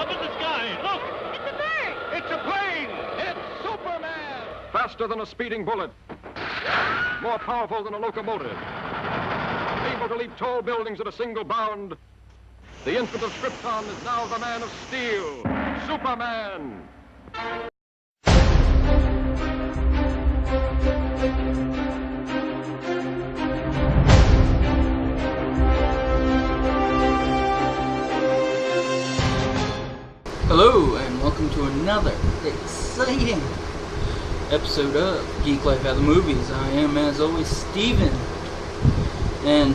up in the sky. Look! It's a bird! It's a plane! It's Superman! Faster than a speeding bullet. More powerful than a locomotive. Able to leap tall buildings at a single bound. The infant of Krypton is now the Man of Steel, Superman. Hello, and welcome to another exciting episode of Geek Life at the Movies. I am, as always, Steven. And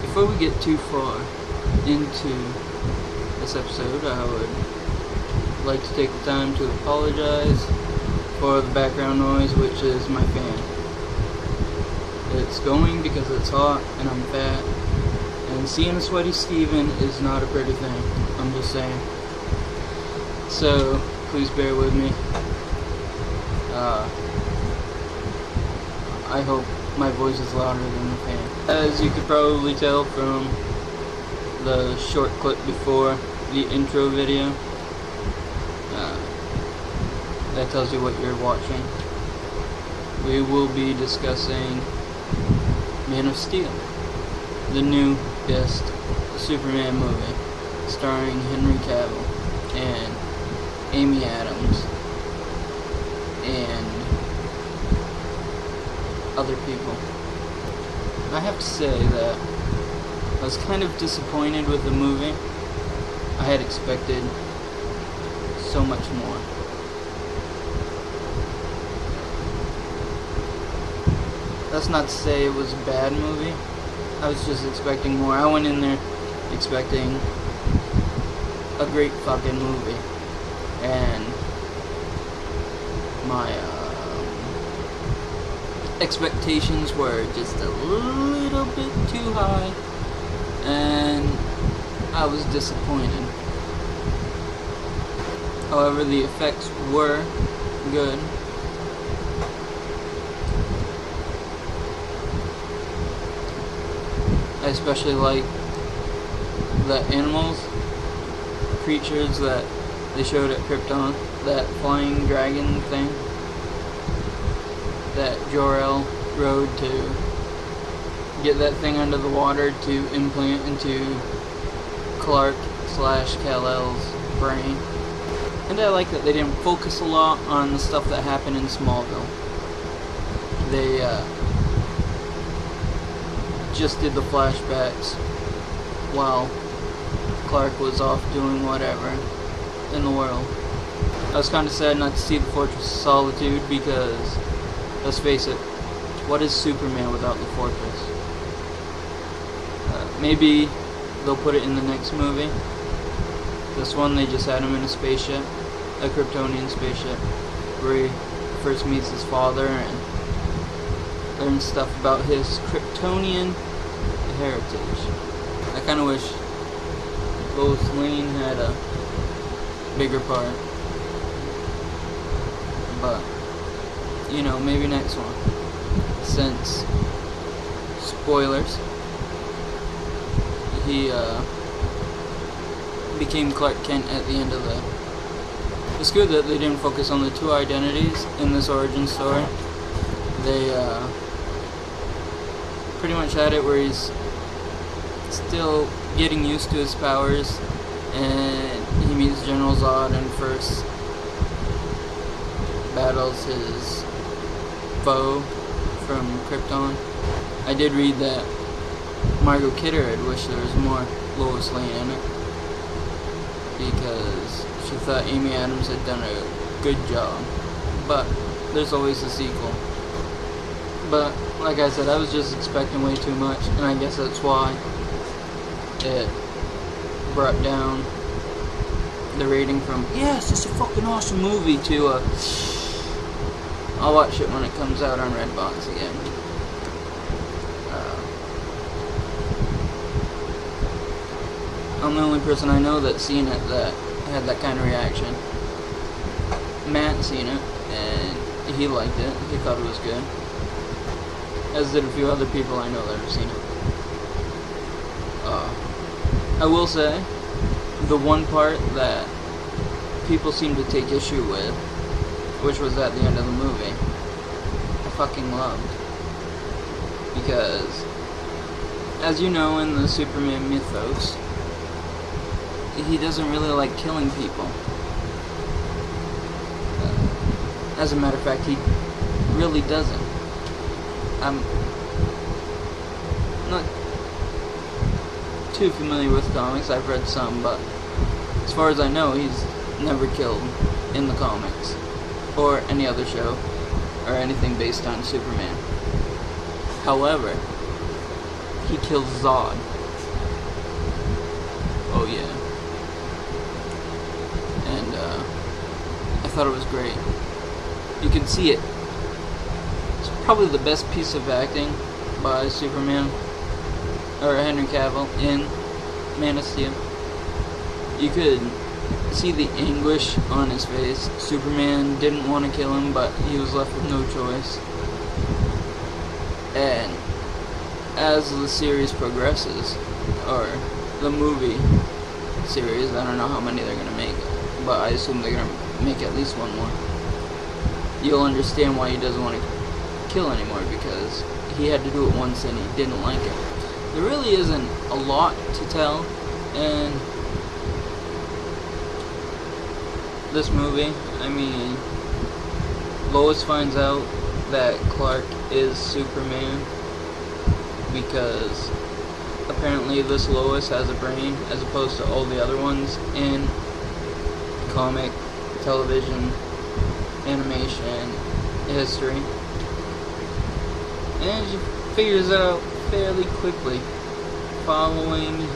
before we get too far into this episode, I would like to take the time to apologize for the background noise, which is my fan. It's going because it's hot and I'm fat, and seeing a sweaty Steven is not a pretty thing. I'm just saying. So, please bear with me. I hope my voice is louder than the fan. As you could probably tell from the short clip before the intro video, that tells you what you're watching. We will be discussing Man of Steel, the newest Superman movie, starring Henry Cavill and Amy Adams and other people. I have to say that I was kind of disappointed with the movie. I had expected so much more. That's not to say it was a bad movie. I was just expecting more. I went in there expecting a great fucking movie, and my expectations were just a little bit too high, and I was disappointed. However, the effects were good. I especially like the animals, creatures that they showed at Krypton, that flying dragon thing that Jor-El rode to get that thing under the water to implant into Clark/Kal-El's brain. And I like that they didn't focus a lot on the stuff that happened in Smallville. They just did the flashbacks while Clark was off doing whatever in the world. I was kind of sad not to see the Fortress of Solitude because, let's face it, what is Superman without the Fortress? Maybe they'll put it in the next movie. This one, they just had him in a spaceship, a Kryptonian spaceship, where he first meets his father and learns stuff about his Kryptonian heritage. I kind of wish Lois Lane had a bigger part, but you know, maybe next one, since spoilers, he became Clark Kent at the end of the. It's good that they didn't focus on the two identities in this origin story. They pretty much had it where he's still getting used to his powers, and he meets General Zod and first battles his foe from Krypton. I did read that Margot Kidder had wished there was more Lois Lane in it because she thought Amy Adams had done a good job, but there's always a sequel. But like I said, I was just expecting way too much, and I guess that's why it brought down the rating from yes, it's a fucking awesome movie to I'll watch it when it comes out on Redbox again. I'm the only person I know that's seen it that had that kind of reaction. Matt seen it and he liked it. He thought it was good. As did a few other people I know that have seen it. I will say the one part that people seem to take issue with, which was at the end of the movie, I fucking loved. Because, as you know, in the Superman mythos, he doesn't really like killing people. As a matter of fact, he really doesn't. I'm not too familiar with comics. I've read some, but as far as I know, he's never killed in the comics or any other show or anything based on Superman. However, he kills Zod. Oh yeah. And I thought it was great. You can see it. It's probably the best piece of acting by Superman, or Henry Cavill, in Man of Steel. You could see the anguish on his face. Superman didn't want to kill him, but he was left with no choice. And as the series progresses, or the movie series, I don't know how many they're going to make, but I assume they're going to make at least one more. You'll understand why he doesn't want to kill anymore, because he had to do it once and he didn't like it. There really isn't a lot to tell in this movie. I mean, Lois finds out that Clark is Superman because apparently this Lois has a brain as opposed to all the other ones in comic, television, animation, history. And she figures it out fairly quickly, following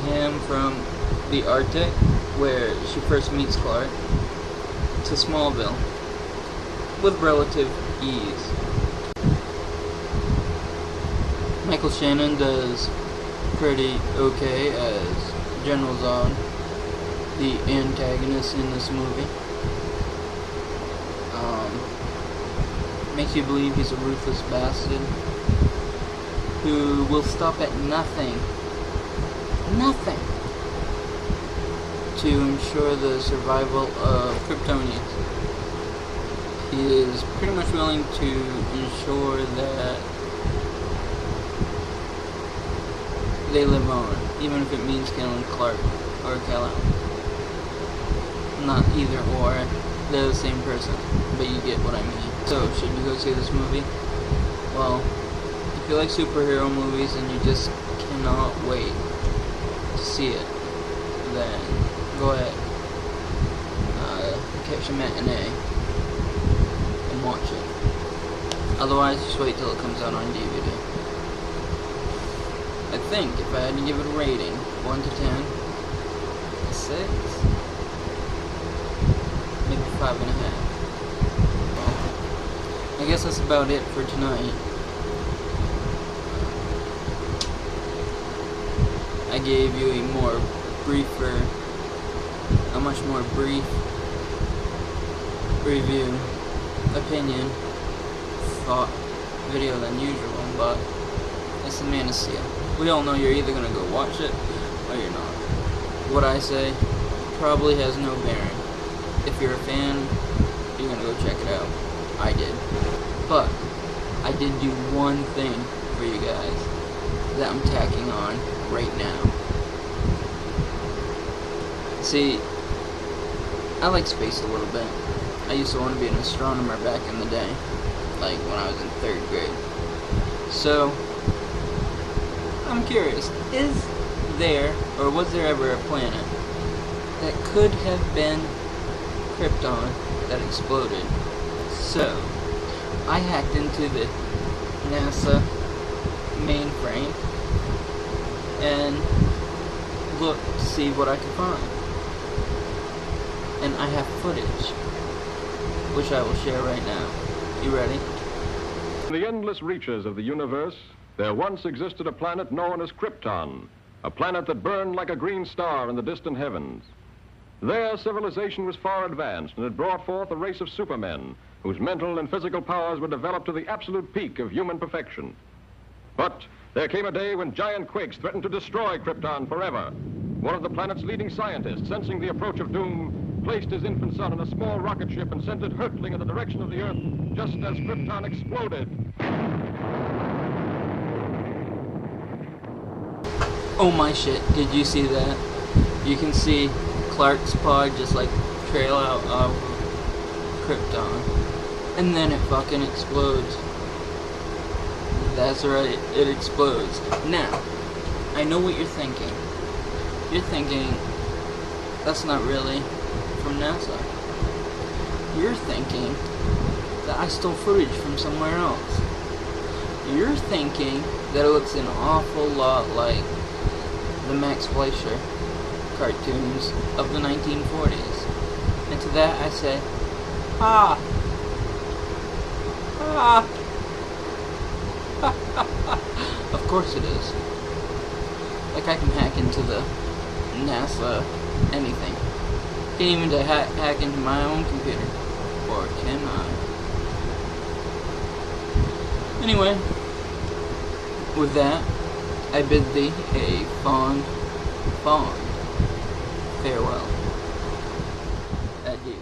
him from the Arctic, where she first meets Clark, to Smallville, with relative ease. Michael Shannon does pretty okay as General Zod, the antagonist in this movie. Makes you believe he's a ruthless bastard who will stop at nothing to ensure the survival of Kryptonians. He is pretty much willing to ensure that they live on, even if it means killing Clark or Kal-El. Not either or, they're the same person, but you get what I mean. So, should you go see this movie? Well, if you like superhero movies and you just cannot wait to see it, then go ahead, catch a matinee and watch it. Otherwise, just wait till it comes out on DVD. I think if I had to give it a rating, 1 to 10, 6, maybe 5.5. I guess that's about it for tonight. I gave you a much more brief review, opinion, thought video than usual, but it's the Man of Steel. We all know you're either gonna go watch it or you're not. What I say probably has no bearing. If you're a fan, you're gonna go check it out. I did. But I did do one thing for you guys that I'm tacking on right now. See, I like space a little bit. I used to want to be an astronomer back in the day, like when I was in 3rd grade. So, I'm curious, is there, or was there ever a planet that could have been Krypton that exploded? So, I hacked into the NASA mainframe and looked to see what I could find. And I have footage, which I will share right now. You ready? In the endless reaches of the universe, there once existed a planet known as Krypton, a planet that burned like a green star in the distant heavens. There, civilization was far advanced and had brought forth a race of supermen whose mental and physical powers were developed to the absolute peak of human perfection. But there came a day when giant quakes threatened to destroy Krypton forever. One of the planet's leading scientists, sensing the approach of doom, placed his infant son in a small rocket ship and sent it hurtling in the direction of the Earth just as Krypton exploded. Oh my shit, did you see that? You can see Clark's pod just like trail out of Krypton. And then it fucking explodes. That's right, it explodes. Now, I know what you're thinking. You're thinking, that's not really from NASA. You're thinking that I stole footage from somewhere else. You're thinking that it looks an awful lot like the Max Fleischer cartoons of the 1940s. And to that I say, ah. Of course it is. Like I can hack into the NASA anything. Can't even hack into my own computer. Or can I? Anyway, with that, I bid thee a fond farewell. Adieu.